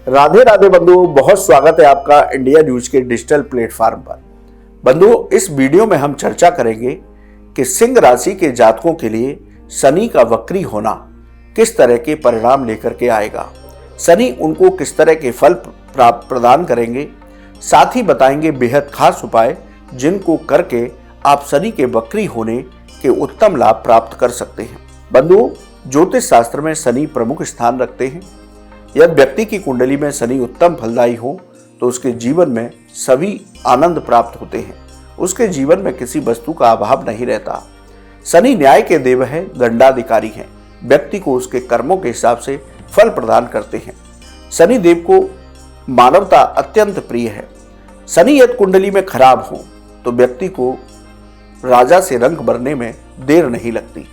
राधे राधे बंधुओं, बहुत स्वागत है आपका इंडिया न्यूज के डिजिटल प्लेटफॉर्म पर। बंधुओं, इस वीडियो में हम चर्चा करेंगे कि सिंह राशि के जातकों के लिए शनि का वक्री होना किस तरह के परिणाम लेकर के आएगा, शनि उनको किस तरह के फल प्रदान करेंगे। साथ ही बताएंगे बेहद खास उपाय जिनको करके आप शनि के वक्री होने के उत्तम लाभ प्राप्त कर सकते हैं। बंधुओं, ज्योतिष शास्त्र में शनि प्रमुख स्थान रखते हैं। यदि व्यक्ति की कुंडली में शनि उत्तम फलदायी हो तो उसके जीवन में सभी आनंद प्राप्त होते हैं, उसके जीवन में किसी वस्तु का अभाव नहीं रहता। शनि न्याय के देव है, दंडाधिकारी हैं, व्यक्ति को उसके कर्मों के हिसाब से फल प्रदान करते हैं। शनि देव को मानवता अत्यंत प्रिय है। शनि यदि कुंडली में खराब हो तो व्यक्ति को राजा से रंग भरने में देर नहीं लगती।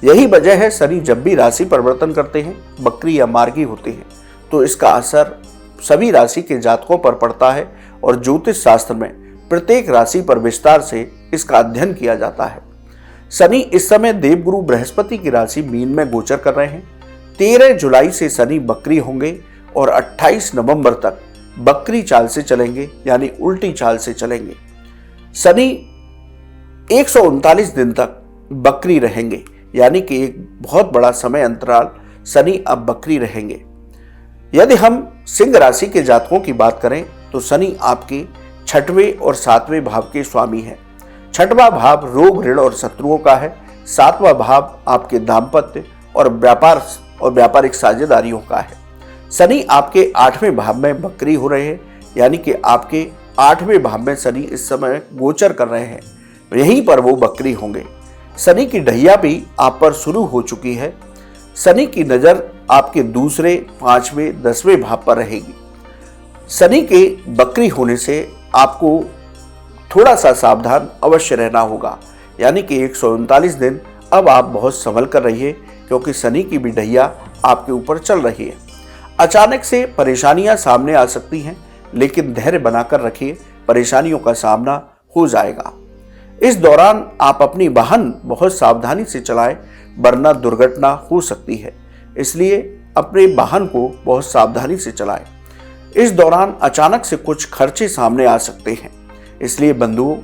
यही वजह है शनि जब भी राशि परिवर्तन करते हैं, वक्री या मार्गी होते हैं, तो इसका असर सभी राशि के जातकों पर पड़ता है और ज्योतिष शास्त्र में प्रत्येक राशि पर विस्तार से इसका अध्ययन किया जाता है। शनि इस समय देवगुरु बृहस्पति की राशि मीन में गोचर कर रहे हैं। 13 जुलाई से शनि वक्री होंगे और 28 नवंबर तक वक्री चाल से चलेंगे, यानी उल्टी चाल से चलेंगे। शनि 139 दिन तक वक्री रहेंगे, यानी कि एक बहुत बड़ा समय अंतराल शनि अब वक्री रहेंगे। यदि हम सिंह राशि के जातकों की बात करें तो शनि आपके 6वें और 7वें भाव के स्वामी हैं। 6वां भाव रोग, ऋण और शत्रुओं का है। 7वां भाव आपके दाम्पत्य और व्यापार और व्यापारिक साझेदारियों का है। शनि आपके 8वें भाव में वक्री हो रहे हैं, यानी कि आपके 8वें भाव में शनि इस समय गोचर कर रहे हैं, यहीं पर वो वक्री होंगे। शनि की ढैया भी आप पर शुरू हो चुकी है। शनि की नजर आपके 2, 5वें, 10वें भाव पर रहेगी। शनि के वक्री होने से आपको थोड़ा सा सावधान अवश्य रहना होगा, यानी कि 139 दिन अब आप बहुत संभल कर रहिए, क्योंकि शनि की भी ढैया आपके ऊपर चल रही है। अचानक से परेशानियां सामने आ सकती हैं, लेकिन धैर्य बनाकर रखिए, परेशानियों का सामना हो जाएगा। इस दौरान आप अपनी वाहन बहुत सावधानी से चलाएं, वरना दुर्घटना हो सकती है, इसलिए अपने वाहन को बहुत सावधानी से चलाएं। इस दौरान अचानक से कुछ खर्चे सामने आ सकते हैं, इसलिए बंधुओं,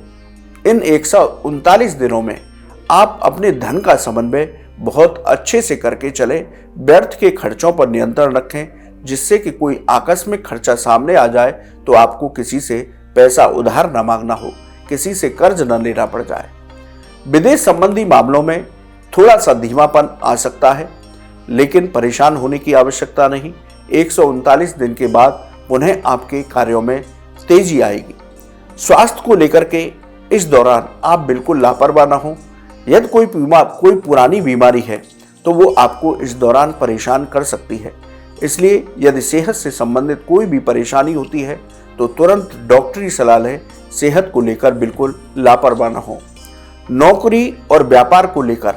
इन 139 दिनों में आप अपने धन का समन्वय बहुत अच्छे से करके चले। व्यर्थ के खर्चों पर नियंत्रण रखें, जिससे कि कोई आकस्मिक खर्चा सामने आ जाए तो आपको किसी से पैसा उधार न मांगना हो, किसी से कर्ज न लेना पड़ जाए। विदेश संबंधी मामलों में थोड़ा सा धीमापन आ सकता है, लेकिन परेशान होने की आवश्यकता नहीं। 139 दिन के बाद पुनः आपके कार्यों में तेजी आएगी। स्वास्थ्य को लेकर के इस दौरान आप बिल्कुल लापरवाह न हो। यदि कोई पुरानी बीमारी है तो वो आपको इस दौरान परेशान कर सकती है, इसलिए यदि सेहत से संबंधित कोई भी परेशानी होती है तो तुरंत डॉक्टरी सलाह लें। सेहत को लेकर बिल्कुल लापरवाह न हो। नौकरी और व्यापार को लेकर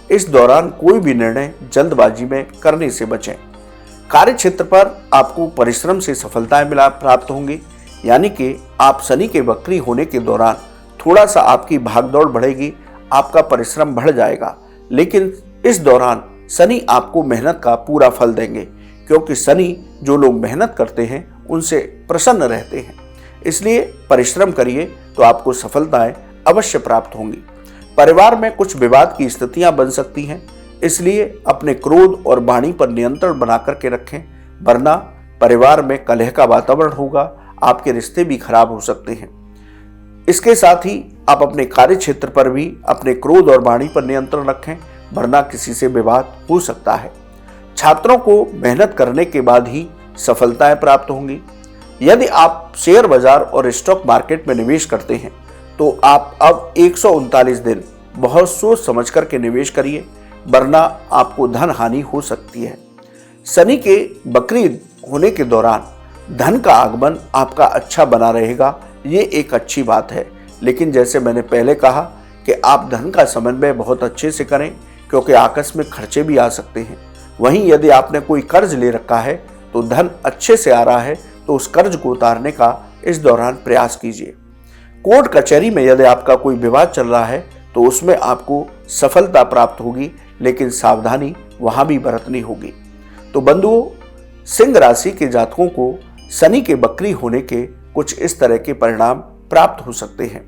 इस दौरान कोई भी निर्णय जल्दबाजी में करने से बचें। कार्य क्षेत्र पर आपको परिश्रम से सफलताएं प्राप्त होंगी, यानी कि आप शनि के वक्री होने के दौरान थोड़ा सा आपकी भागदौड़ बढ़ेगी, आपका परिश्रम बढ़ जाएगा, लेकिन इस दौरान शनि आपको मेहनत का पूरा फल देंगे, क्योंकि शनि जो लोग मेहनत करते हैं उनसे प्रसन्न रहते हैं। इसलिए परिश्रम करिए तो आपको सफलताएं अवश्य प्राप्त होंगी। परिवार में कुछ विवाद की स्थितियां बन सकती हैं, इसलिए अपने क्रोध और वाणी पर नियंत्रण बना करके रखें, वरना परिवार में कलह का वातावरण होगा, आपके रिश्ते भी खराब हो सकते हैं। इसके साथ ही आप अपने कार्य क्षेत्र पर भी अपने क्रोध और वाणी पर नियंत्रण रखें, वरना किसी से विवाद हो सकता है। छात्रों को मेहनत करने के बाद ही सफलताएं प्राप्त होंगी। यदि आप शेयर बाजार और स्टॉक मार्केट में निवेश करते हैं तो आप अब 139 दिन बहुत सोच समझ करके निवेश करिए, वरना आपको धन हानि हो सकती है। शनि के वक्री होने के दौरान धन का आगमन आपका अच्छा बना रहेगा, ये एक अच्छी बात है। लेकिन जैसे मैंने पहले कहा कि आप धन का समन्वय बहुत अच्छे से करें, क्योंकि आकस्मिक खर्चे भी आ सकते हैं। वहीं यदि आपने कोई कर्ज ले रखा है तो धन अच्छे से आ रहा है तो उस कर्ज को उतारने का इस दौरान प्रयास कीजिए। कोर्ट कचहरी में यदि आपका कोई विवाद चल रहा है तो उसमें आपको सफलता प्राप्त होगी, लेकिन सावधानी वहां भी बरतनी होगी। तो बंधुओं, सिंह राशि के जातकों को शनि के वक्री होने के कुछ इस तरह के परिणाम प्राप्त हो सकते हैं।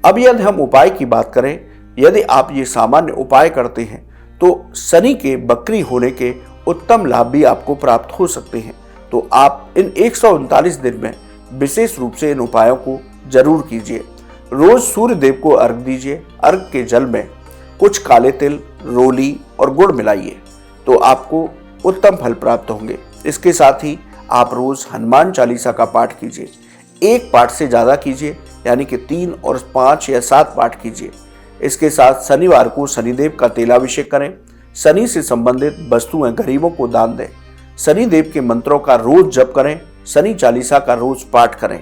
अब यदि हम उपाय की बात करें, यदि आप ये सामान्य उपाय करते हैं तो शनि के वक्री होने के उत्तम लाभ भी आपको प्राप्त हो सकते हैं। तो आप इन 139 दिन में विशेष रूप से इन उपायों को जरूर कीजिए। रोज सूर्य देव को अर्घ दीजिए। अर्घ के जल में कुछ काले तिल, रोली और गुड़ मिलाइए तो आपको उत्तम फल प्राप्त होंगे। इसके साथ ही आप रोज हनुमान चालीसा का पाठ कीजिए। एक पाठ से ज्यादा कीजिए, यानी कि 3 और 5 या 7 पाठ कीजिए। इसके साथ शनिवार को शनिदेव का तेलाभिषेक करें। शनि से संबंधित वस्तुएं गरीबों को दान दें। शनिदेव के मंत्रों का रोज जप करें। शनि चालीसा का रोज पाठ करें।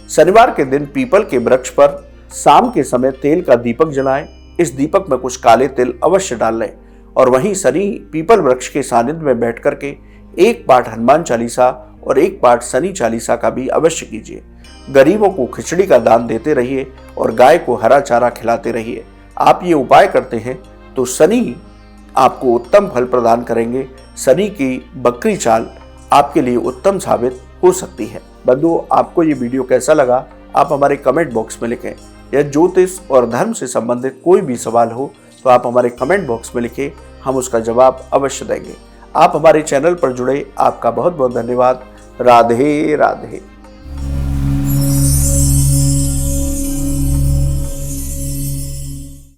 शनिवार के दिन पीपल के वृक्ष पर शाम के समय तेल का दीपक जलाएं। इस दीपक में कुछ काले तिल अवश्य डाल लें और वहीं शनि पीपल वृक्ष के सानिध्य में बैठ करके एक पाठ हनुमान चालीसा और एक पाठ शनि चालीसा का भी अवश्य कीजिए। गरीबों को खिचड़ी का दान देते रहिए और गाय को हरा चारा खिलाते रहिए। आप ये उपाय करते हैं तो शनि आपको उत्तम फल प्रदान करेंगे। शनि की वक्री चाल आपके लिए उत्तम साबित हो सकती है। बंधुओं, आपको ये वीडियो कैसा लगा आप हमारे कमेंट बॉक्स में लिखें। या ज्योतिष और धर्म से संबंधित कोई भी सवाल हो तो आप हमारे कमेंट बॉक्स में लिखें, हम उसका जवाब अवश्य देंगे। आप हमारे चैनल पर जुड़े, आपका बहुत बहुत धन्यवाद। राधे राधे।